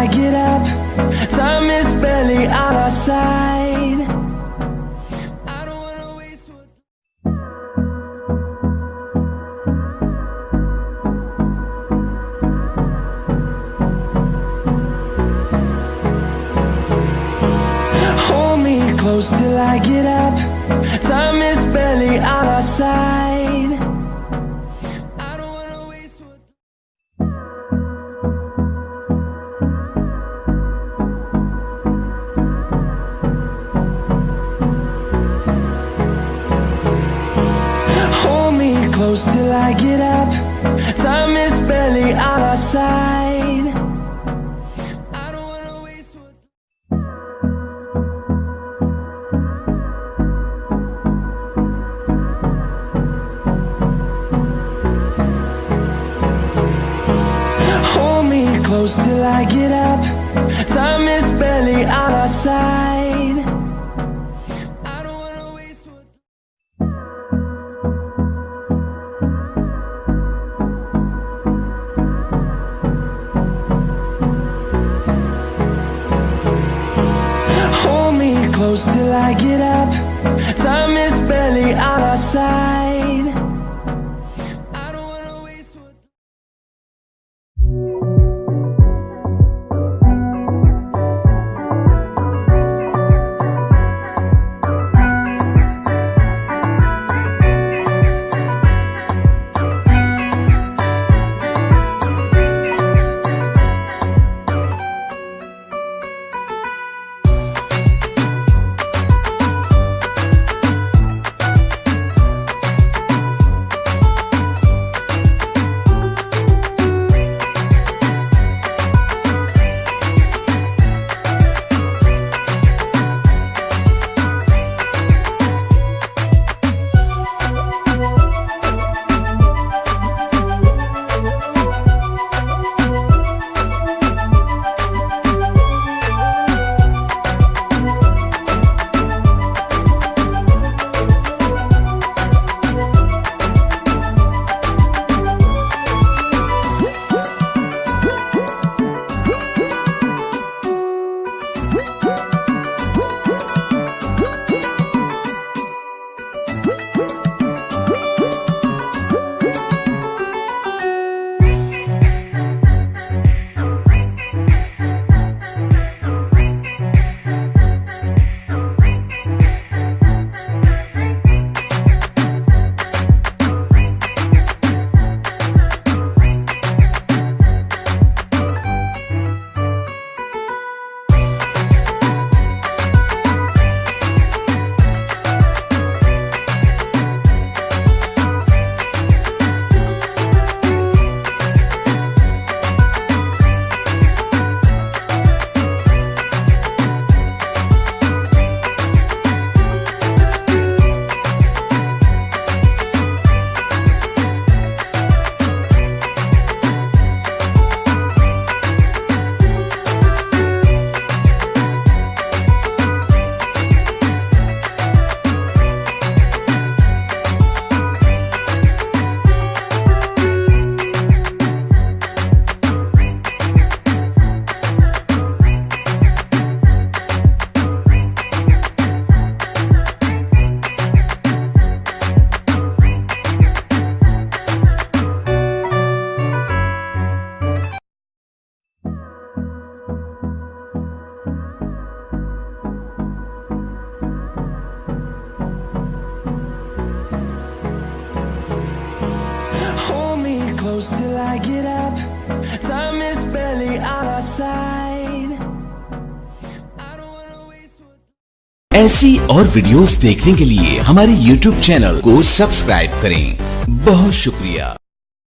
I get up. Time is barely on our side. I don't wanna waste what's hold me close till I get up. Time is barely on our side. I don't wanna waste what's hold me close till I get up. Time is barely on our side. I don't wanna waste what's hold me close till I get up. Time is barely on our side. I don't wanna waste what's hold me close till I get up. Time is barely on our side. I don't wanna waste what's close till I get up. Time is barely on our side. I don't wanna waste what's ऐसी और videos देखने के लिए हमारे YouTube channel को subscribe करें। बहुत शुक्रिया।